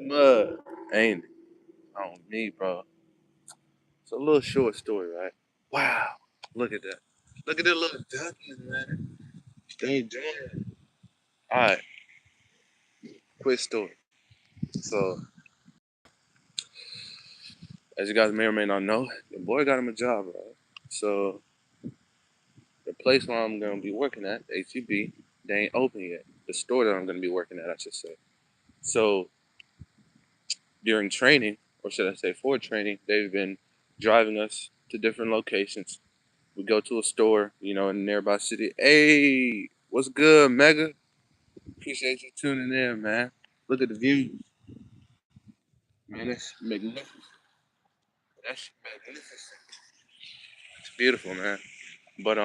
Mud, ain't it? On me, bro. It's a little short story, right? Wow. Look at that. Look at that little duckling, man. They doing it. Alright, quick story. So, as you guys may or may not know, the boy got him a job, right? So, the place where I'm gonna be working at, HEB, they ain't open yet. The store that I'm gonna be working at, I should say. So, during training, or should I say for training, they've been driving us to different locations. We go to a store, in a nearby city. Hey, what's good, Mega? Appreciate you tuning in, man. Look at the views, man. That's magnificent. That's magnificent. It's beautiful, man. But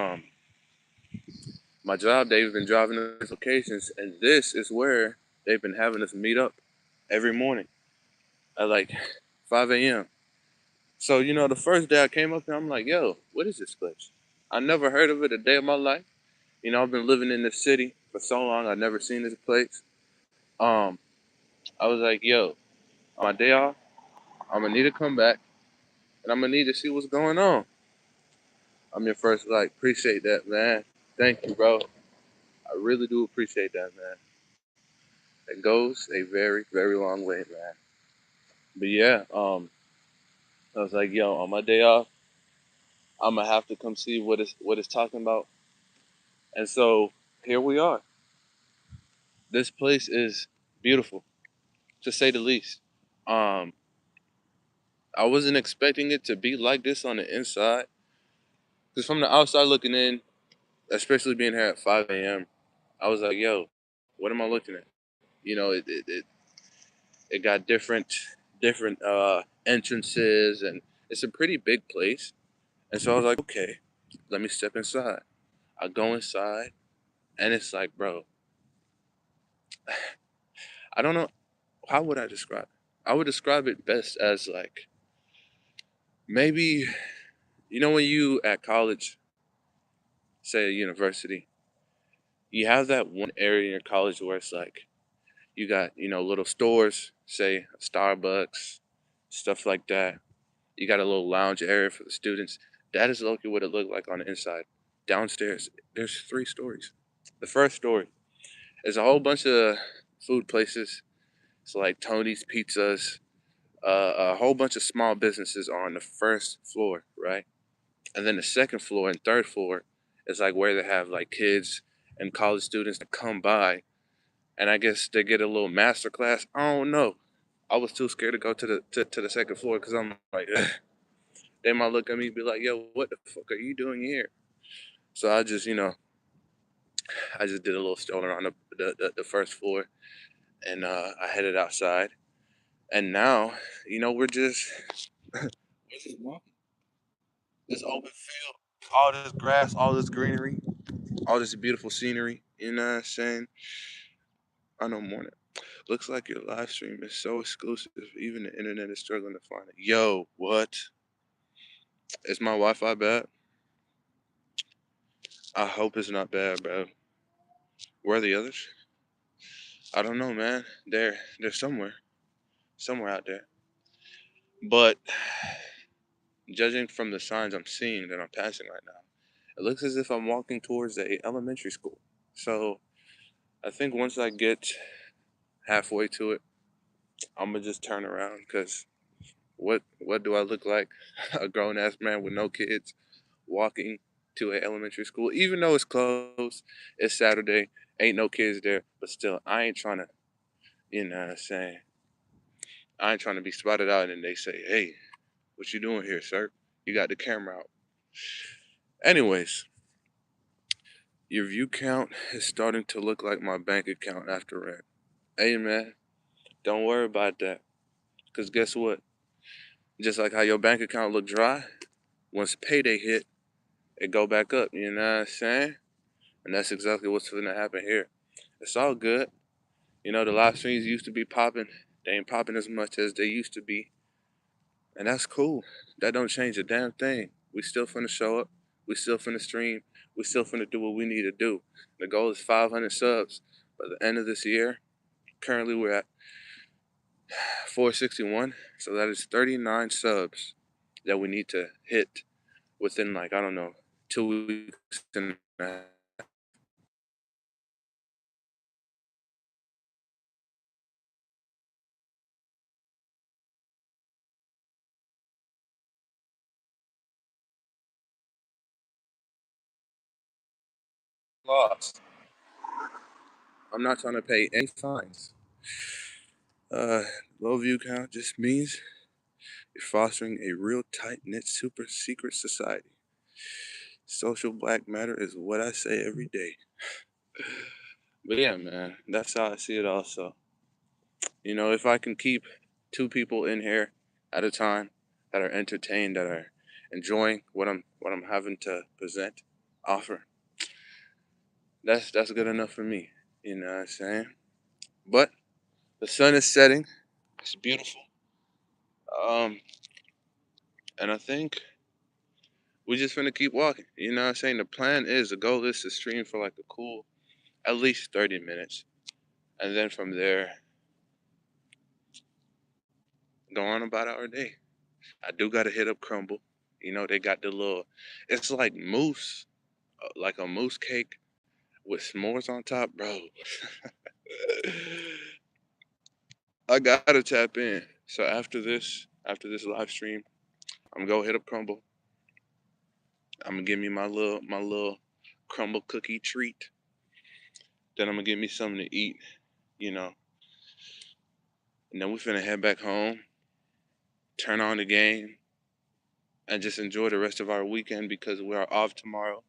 my job, they've been driving us to locations, and this is where they've been having us meet up every morning at like 5 a.m. So the first day I came up here, I'm like, yo, what is this place? I never heard of it a day of my life. I've been living in this city for so long, I've never seen this place. Um, I was like, yo, on my day off, I'm gonna need to come back and I'm gonna need to see what's going on. I'm your first like, appreciate that, man. Thank you, bro. I really do appreciate that, man. It goes a very, very long way, man. But yeah, I was like, yo, on my day off, I'm gonna have to come see what it's talking about. And so here we are. This place is beautiful, to say the least. Um, I wasn't expecting it to be like this on the inside, because from the outside looking in, especially being here at 5 a.m., I was like, yo, what am I looking at? It got different entrances, and it's a pretty big place. And so I was like, okay, let me step inside. I go inside, and it's like, bro, I don't know, how would I describe it? I would describe it best as like, maybe, when you at college, say a university, you have that one area in your college where it's like you got little stores, say Starbucks, stuff like that. You got a little lounge area for the students. That is literally what it looked like on the inside. Downstairs, there's 3 stories. The first story is a whole bunch of food places. It's like Tony's Pizzas, a whole bunch of small businesses on the first floor, right? And then the second floor and third floor is like where they have like kids and college students that come by, and I guess they get a little master class. I don't know. I was too scared to go to the second floor because I'm like, ugh. They might look at me and be like, "Yo, what the fuck are you doing here?" So I just did a little stroll around the first floor, and I headed outside. And now, we're just walking this open field, all this grass, all this greenery, all this beautiful scenery. You know what I'm saying? I know morning. Looks like your live stream is so exclusive, even the internet is struggling to find it. Yo, what? Is my Wi-Fi bad? I hope it's not bad, bro. Where are the others? I don't know, man. They're somewhere out there. But judging from the signs I'm seeing that I'm passing right now, it looks as if I'm walking towards a elementary school. So I think once I get halfway to it, I'm gonna just turn around because what do I look like? A grown ass man with no kids walking to a elementary school, even though it's closed. It's Saturday, ain't no kids there, but still, I ain't trying to. You know what I'm saying? I ain't trying to be spotted out and they say, "Hey, what you doing here, sir? You got the camera out." Anyways, your view count is starting to look like my bank account after rent. Hey man, don't worry about that. Cause guess what? Just like how your bank account look dry, once payday hit, it go back up. You know what I'm saying? And that's exactly what's gonna happen here. It's all good. The live streams used to be popping. They ain't popping as much as they used to be. And that's cool. That don't change a damn thing. We still finna show up. We still finna stream. We still finna do what we need to do. The goal is 500 subs by the end of this year. Currently, we're at 461. So that is 39 subs that we need to hit within, like, I don't know, 2 weeks and a lost. I'm not trying to pay any fines. Uh, Low view count just means you're fostering a real tight knit, super secret society. Social black matter is what I say every day. But yeah, man, that's how I see it also. If I can keep two people in here at a time that are entertained, that are enjoying what I'm having to present, offer, that's good enough for me. You know what I'm saying? But the sun is setting. It's beautiful. Um, and I think we just finna keep walking. You know what I'm saying? The goal is to stream for like a cool at least 30 minutes. And then from there, go on about our day. I do gotta hit up Crumble. They got the little, it's like mousse, like a mousse cake with s'mores on top, bro. I gotta tap in. So after this live stream, I'm gonna go hit up Crumble. I'm gonna give me my little crumble cookie treat. Then I'm gonna give me something to eat, you know. And then we finna head back home, turn on the game, and just enjoy the rest of our weekend because we are off tomorrow.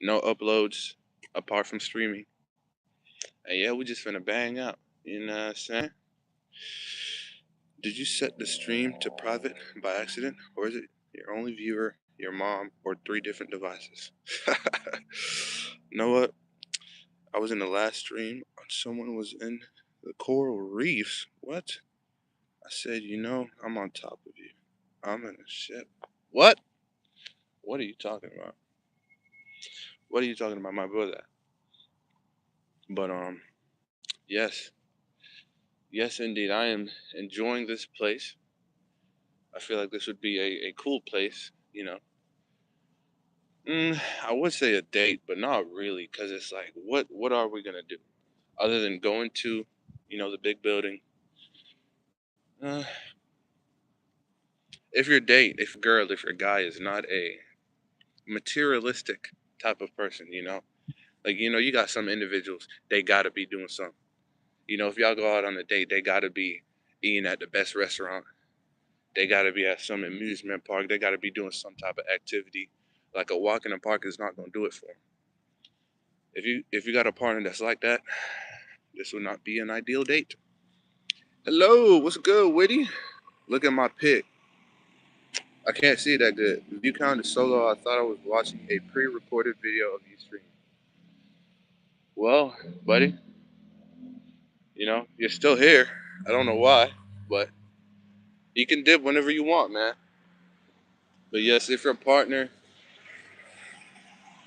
No uploads apart from streaming. And yeah, we just finna bang out. You know what I'm saying? Did you set the stream to private by accident, or is it your only viewer, your mom, or three different devices? You know what? I was in the last stream. Someone was in the coral reefs. What? I said, I'm on top of you. I'm in a ship. What? What are you talking about? What are you talking about, my brother? But yes, yes, indeed, I am enjoying this place. I feel like this would be a cool place. I would say a date, but not really, because it's like, what are we gonna do other than going to, the big building? Uh, if your guy is not a materialistic type of person, like you got some individuals, they gotta be doing something. If y'all go out on a date, they gotta be eating at the best restaurant. They gotta be at some amusement park. They gotta be doing some type of activity. Like a walk in the park is not gonna do it for them. If you got a partner that's like that, this will not be an ideal date. Hello, what's good, Witty? Look at my pic. I can't see that good. If you count as solo, I thought I was watching a pre-recorded video of you streaming. Well, buddy, you're still here. I don't know why, but you can dip whenever you want, man. But yes, if your partner,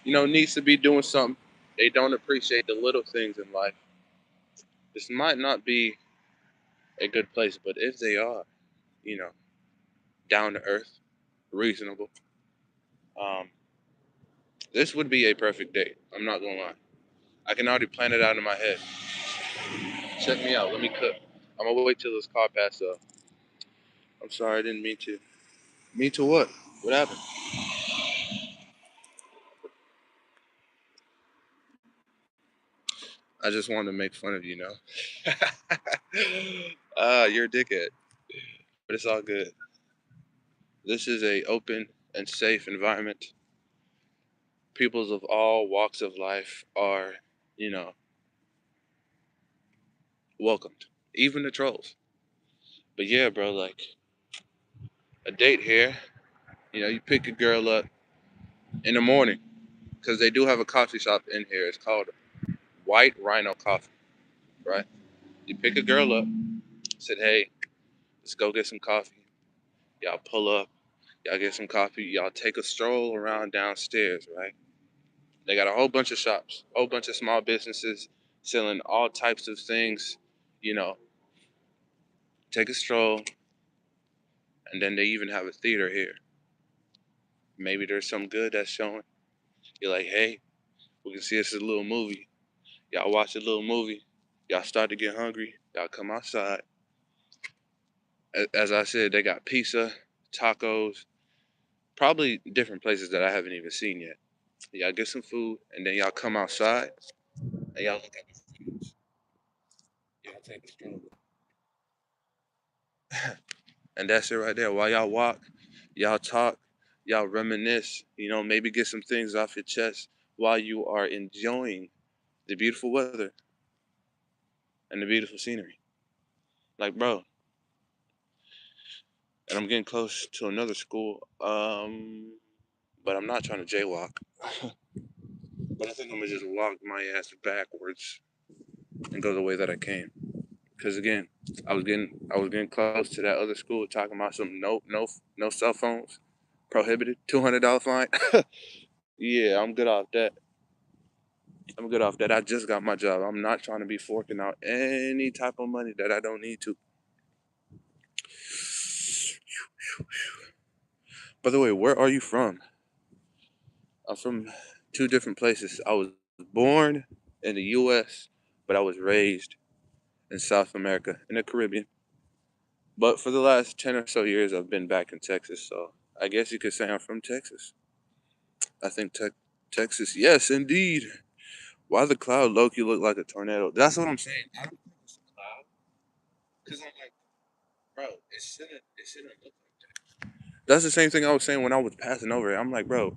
needs to be doing something, they don't appreciate the little things in life. This might not be a good place, but if they are, you know, down to earth, reasonable, um, this would be a perfect date. I'm not gonna lie. I can already plan it out in my head. Check me out. Let me cook. I'm gonna wait till this car passes up. I'm sorry, I didn't mean to. Mean to what? What happened? I just wanted to make fun of you. You're a dickhead, but it's all good. This is a open and safe environment. Peoples of all walks of life are, you know, welcomed, even the trolls. But yeah, bro, like a date here, you pick a girl up in the morning because they do have a coffee shop in here. It's called White Rhino Coffee, right? You pick a girl up, said, hey, let's go get some coffee. Y'all pull up, y'all get some coffee, y'all take a stroll around downstairs, right? They got a whole bunch of shops, a whole bunch of small businesses selling all types of things, you know, take a stroll, and then they even have a theater here. Maybe there's some good that's showing. You're like, hey, we can see this is a little movie. Y'all watch a little movie. Y'all start to get hungry. Y'all come outside. As I said, they got pizza, tacos, probably different places that I haven't even seen yet. Y'all get some food, and then y'all come outside, and y'all look at the fruits. Y'all take a stroll. And that's it right there. While y'all walk, y'all talk, y'all reminisce, maybe get some things off your chest while you are enjoying the beautiful weather and the beautiful scenery. Like, bro, and I'm getting close to another school. But I'm not trying to jaywalk. But I think I'm gonna just walk my ass backwards and go the way that I came. Because again, I was getting close to that other school talking about some no cell phones prohibited, $200 fine. Yeah, I'm good off that. I'm good off that. I just got my job. I'm not trying to be forking out any type of money that I don't need to. By the way, where are you from? I'm from two different places. I was born in the U.S., but I was raised in South America, in the Caribbean. But for the last 10 or so years, I've been back in Texas. So I guess you could say I'm from Texas. I think Texas, yes, indeed. Why the cloud Loki look like a tornado? That's what I'm saying. I don't think it's a cloud. Because I'm like, bro, it shouldn't look like that. That's the same thing I was saying when I was passing over it. I'm like, bro,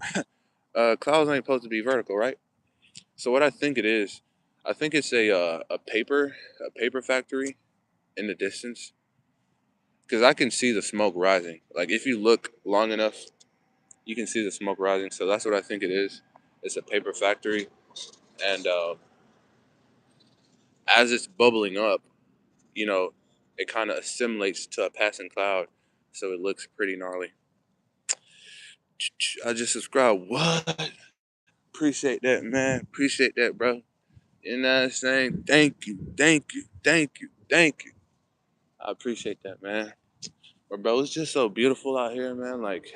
clouds ain't supposed to be vertical, right? So what I think it is, I think it's a paper factory in the distance. Because I can see the smoke rising. Like if you look long enough, you can see the smoke rising. So that's what I think it is. It's a paper factory, and as it's bubbling up, you know, it kind of assimilates to a passing cloud, so it looks pretty gnarly. I just subscribed. What? Appreciate that, man. Appreciate that, bro. You know what I'm saying? Thank you, thank you, thank you, thank you. I appreciate that, man. But bro, it's just so beautiful out here, man. Like,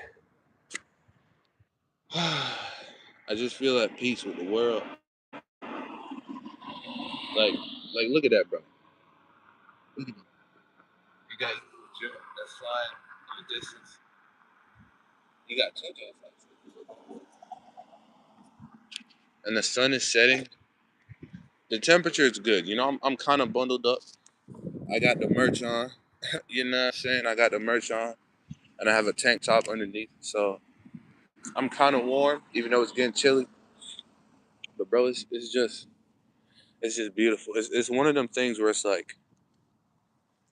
I just feel at peace with the world. Like, like, look at that, bro. Look at that. You got that's flying in the distance. You got JoJo, and the sun is setting. The temperature is good. I'm kind of bundled up. I got the merch on. You know what I'm saying? I got the merch on, and I have a tank top underneath. So I'm kind of warm, even though it's getting chilly. But bro, it's just beautiful. It's one of them things where it's like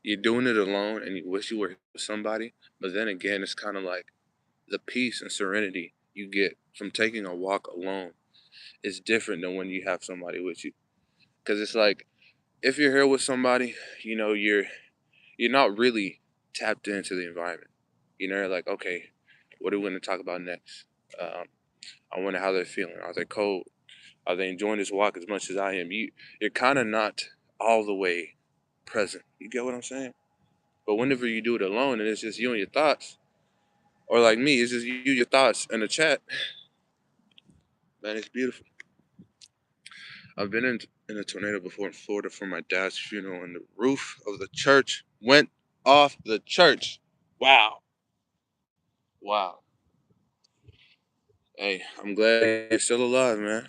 you're doing it alone, and you wish you were with somebody. But then again, it's kind of like the peace and serenity you get from taking a walk alone is different than when you have somebody with you. Because it's like if you're here with somebody, you're not really tapped into the environment. Like, okay, what are we going to talk about next? Um, I wonder how they're feeling. Are they cold? Are they enjoying this walk as much as I am? You're kind of not all the way present. You get what I'm saying? But whenever you do it alone and it's just you and your thoughts, or like me, it's just you, your thoughts, and the chat, man, it's beautiful. I've been in a tornado before in Florida for my dad's funeral, and the roof of the church went off the church. Wow. Wow. Hey, I'm glad you're still alive, man.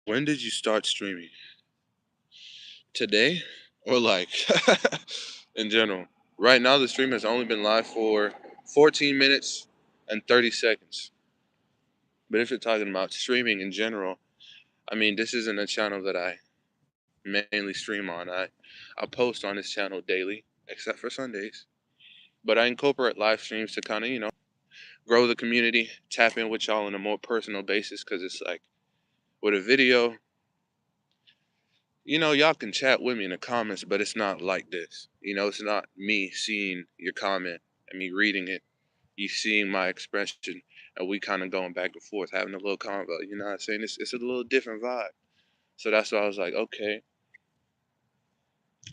When did you start streaming? Today? Or like in general? Right now, the stream has only been live for 14 minutes and 30 seconds. But if you're talking about streaming in general, I mean, this isn't a channel that I mainly stream on. I post on this channel daily, except for Sundays. But I incorporate live streams to kind of, grow the community, tap in with y'all on a more personal basis because it's like with a video, y'all can chat with me in the comments, but it's not like this. It's not me seeing your comment and me reading it, you seeing my expression, and we kind of going back and forth, having a little convo. You know what I'm saying? It's a little different vibe. So that's why I was like, okay,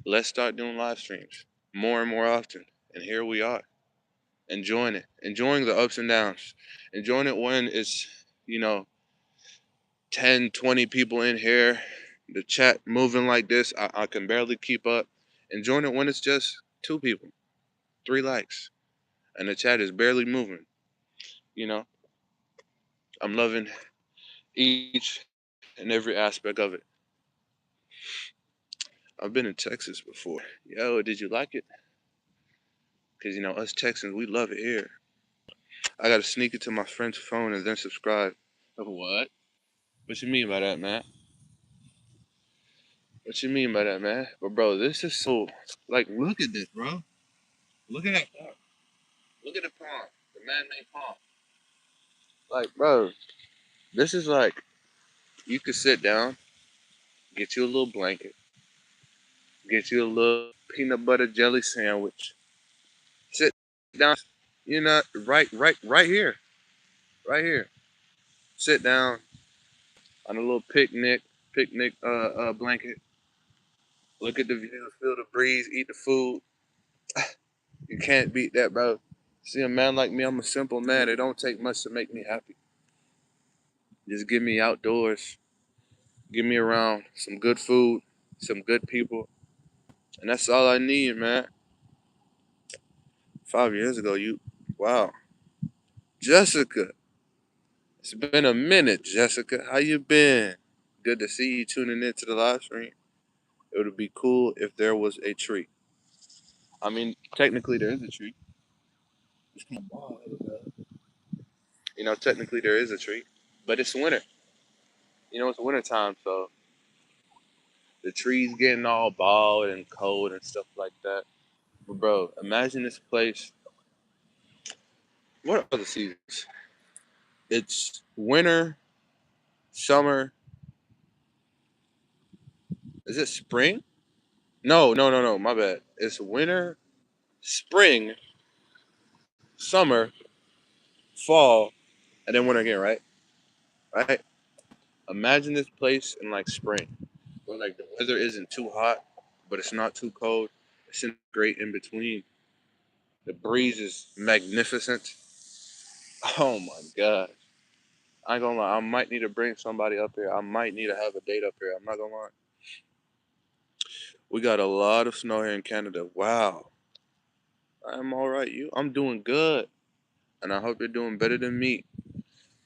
Let's start doing live streams more and more often. And here we are, enjoying it, enjoying the ups and downs, enjoying it when it's, you know, 10, 20 people in here, the chat moving like this. I can barely keep up. Enjoying it when it's just two people, three likes, and the chat is barely moving. You know, I'm loving each and every aspect of it. I've been in Texas before. Yo, did you like it? Because, you know, us Texans, we love it here. I got to sneak it to my friend's phone and then subscribe. What? What you mean by that, man? What you mean by that, man? But, bro, this is so. Like, look at this, bro. Look at that pond. Look at the pond. The man made pond. Like, bro, this is like, you could sit down, get you a little blanket, get you a little peanut butter jelly sandwich, sit down, you know, right here, right here. Sit down on a little picnic blanket. Look at the view, feel the breeze, eat the food. You can't beat that, bro. See, a man like me, I'm a simple man. It don't take much to make me happy. Just get me outdoors, get me around some good food, some good people, and that's all I need, man. 5 years ago, wow, Jessica. It's been a minute, Jessica. How you been? Good to see you tuning into the live stream. It would be cool if there was a tree. I mean, technically there is a tree. You know, technically there is a tree, but it's winter. You know, it's winter time, so the trees getting all bald and cold and stuff like that. But bro, imagine this place. What are the seasons? It's winter, summer. Is it spring? No. My bad. It's winter, spring, summer, fall, and then winter again. Right? Right? Imagine this place in like spring, where like the weather isn't too hot, but it's not too cold. It's in great in between. The breeze is magnificent. Oh my god. I ain't gonna lie, I might need to bring somebody up here. I might need to have a date up here. I'm not gonna lie. We got a lot of snow here in Canada. Wow. I'm alright. I'm doing good. And I hope you're doing better than me.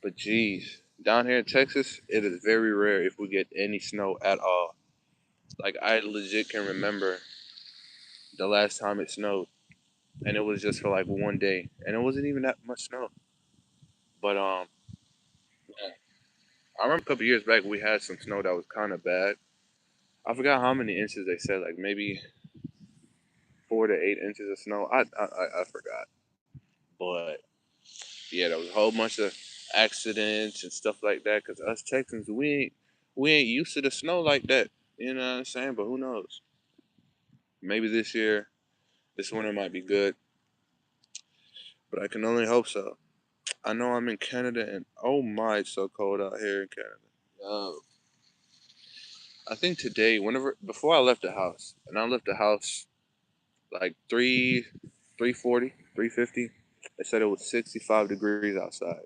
But geez, down here in Texas, it is very rare if we get any snow at all. Like I legit can remember the last time it snowed. And it was just for like one day. And it wasn't even that much snow. But yeah. I remember a couple years back we had some snow that was kinda bad. I forgot how many inches they said, like maybe 4 to 8 inches of snow. I forgot, but yeah, there was a whole bunch of accidents and stuff like that. Cause us Texans, we ain't used to the snow like that. You know what I'm saying? But who knows? Maybe this year, this winter might be good. But I can only hope so. I know I'm in Canada, and oh my, it's so cold out here in Canada. Uh, I think today, whenever before I left the house, and I left the house like 340, 350. They said it was 65 degrees outside.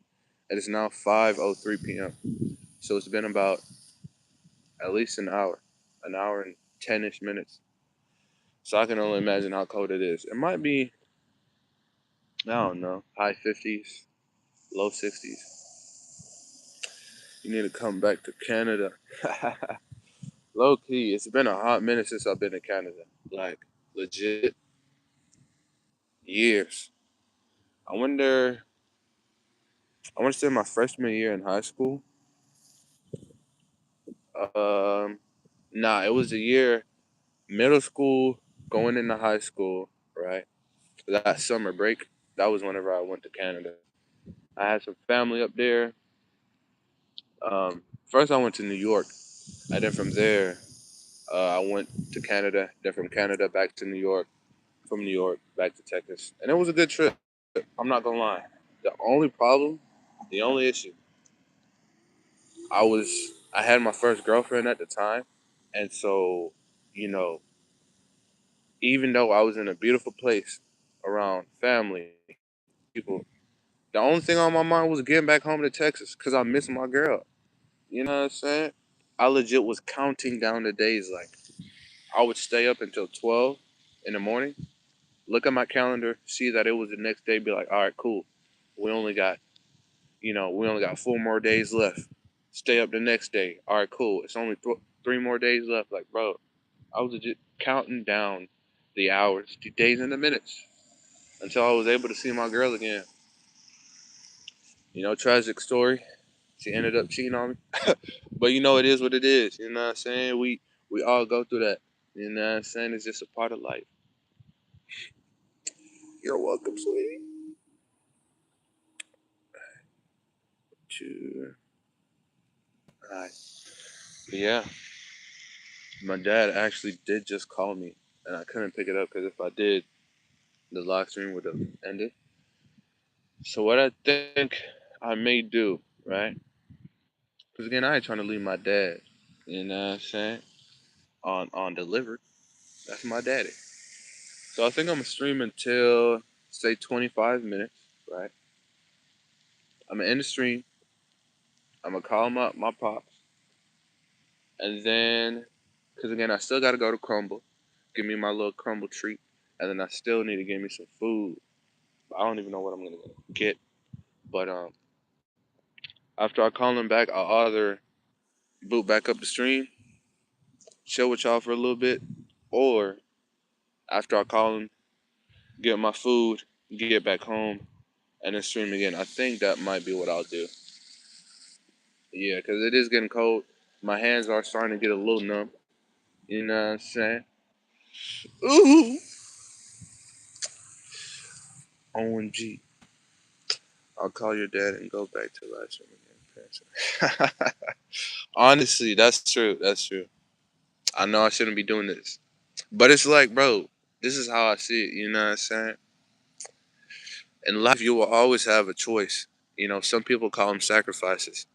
It is now 5:03 p.m. So it's been about at least an hour and 10ish minutes. So I can only imagine how cold it is. It might be, I don't know, high 50s, low 60s. You need to come back to Canada. Low key, it's been a hot minute since I've been to Canada. Like legit years. I went there. I want to say my freshman year in high school. Um, nah, it was a year middle school going into high school, right? That summer break, that was whenever I went to Canada. I had some family up there. First, I went to New York, and then from there, I went to Canada. Then from Canada back to New York. From New York back to Texas, and it was a good trip. I'm not gonna lie. The only problem, the only issue, I had my first girlfriend at the time, and so, you know, even though I was in a beautiful place around family, people, the only thing on my mind was getting back home to Texas because I miss my girl. You know what I'm saying? I legit was counting down the days. Like, I would stay up until 12 in the morning, look at my calendar, see that it was the next day, be like, all right, cool. We only got, we only got 4 more days left. Stay up the next day. All right, cool. It's only 3 more days left. Like, bro, I was legit counting down the hours, the days, and the minutes until I was able to see my girl again. Tragic story. She ended up cheating on me. But it is what it is. You know what I'm saying? We all go through that. You know what I'm saying? It's just a part of life. You're welcome, sweetie. Two. Alright. But yeah, my dad actually did just call me, and I couldn't pick it up because if I did, the live stream would have ended. So what I think I may do, right? Because again, I ain't trying to leave my dad. You know what I'm saying? On delivered. That's my daddy. So I think I'm gonna stream until say 25 minutes, right? I'm gonna end the stream. I'm gonna call my pops, and then, because again, I still gotta go to Crumble, give me my little Crumble treat, and then I still need to get me some food. I don't even know what I'm gonna get, but after I call him back, I'll either boot back up the stream, chill with y'all for a little bit, or after I call him, get my food, get back home, and then stream again. I think that might be what I'll do. Yeah, because it is getting cold. My hands are starting to get a little numb. You know what I'm saying? Ooh. OMG. I'll call your dad and go back to live stream again. Honestly, that's true. That's true. I know I shouldn't be doing this. But it's like, bro, this is how I see it. You know what I'm saying? In life, you will always have a choice. Some people call them sacrifices.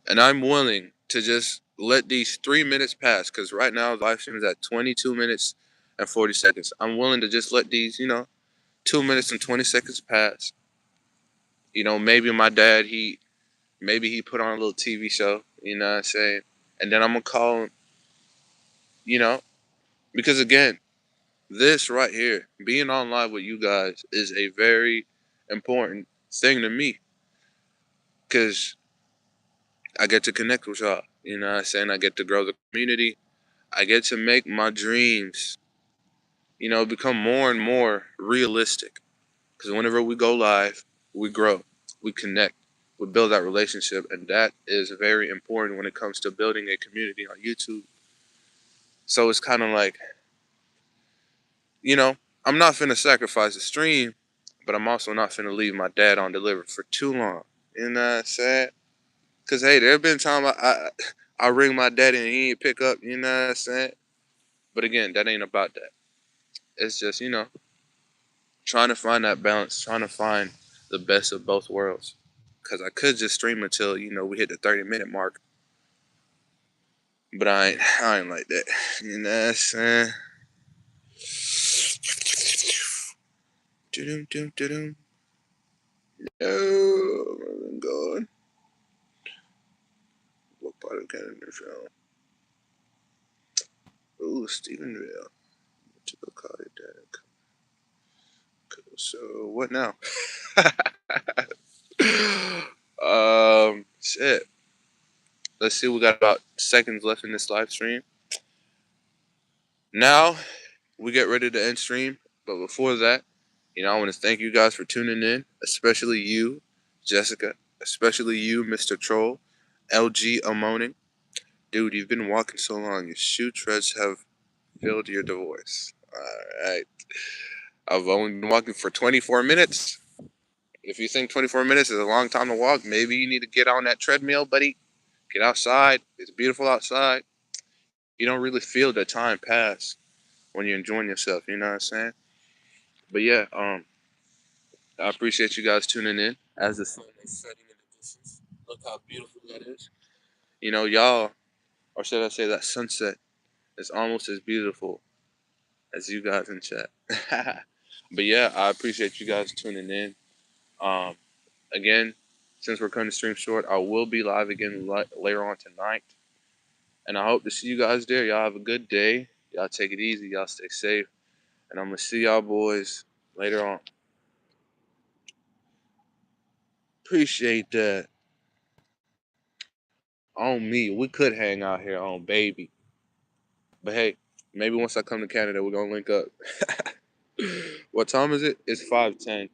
And I'm willing to just let these 3 minutes pass because right now the live stream is at 22 minutes and 40 seconds. I'm willing to just let these, 2 minutes and 20 seconds pass. Maybe my dad, maybe he put on a little TV show, you know what I'm saying? And then I'm going to call him, you know, because again, this right here, being on live with you guys is a very important thing to me because I get to connect with y'all. You know what I'm saying? I get to grow the community. I get to make my dreams, become more and more realistic. Because whenever we go live, we grow, we connect, we build that relationship. And that is very important when it comes to building a community on YouTube. So it's kind of like, you know, I'm not finna sacrifice the stream, but I'm also not finna leave my dad on delivered for too long. You know what I'm saying? Because, hey, there have been times I ring my daddy and he ain't pick up, you know what I'm saying? But again, that ain't about that. It's just, trying to find that balance, trying to find the best of both worlds. Because I could just stream until, we hit the 30-minute mark. But I ain't like that. You know what I'm saying? Do-dum, dum, do-dum. Oh, my God. What part of Canada film? Ooh, Stephenville. To go call your dad. Cool. So, what now? Shit. Let's see. We got about seconds left in this live stream. Now, we get ready to end stream. But before that, I want to thank you guys for tuning in, especially you, Jessica, especially you, Mr. Troll, LG Amoning. Dude, you've been walking so long, your shoe treads have filled your divorce. Alright. I've only been walking for 24 minutes. If you think 24 minutes is a long time to walk, maybe you need to get on that treadmill, buddy. Get outside. It's beautiful outside. You don't really feel the time pass when you're enjoying yourself, you know what I'm saying? But yeah, I appreciate you guys tuning in as the sun is setting in the distance. Look how beautiful that is. Y'all, or should I say that sunset is almost as beautiful That's you guys in chat. But yeah, I appreciate you guys tuning in. Um, Again, since we're cutting the stream short, I will be live again later on tonight. And I hope to see you guys there. Y'all have a good day. Y'all take it easy. Y'all stay safe. And I'm going to see y'all boys later on. Appreciate that. On me. We could hang out here on baby. But hey, maybe once I come to Canada, we're going to link up. What time is it? It's 5:10.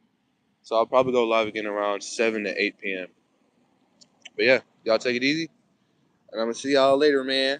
So I'll probably go live again around 7 to 8 p.m. But yeah, y'all take it easy. And I'm going to see y'all later, man.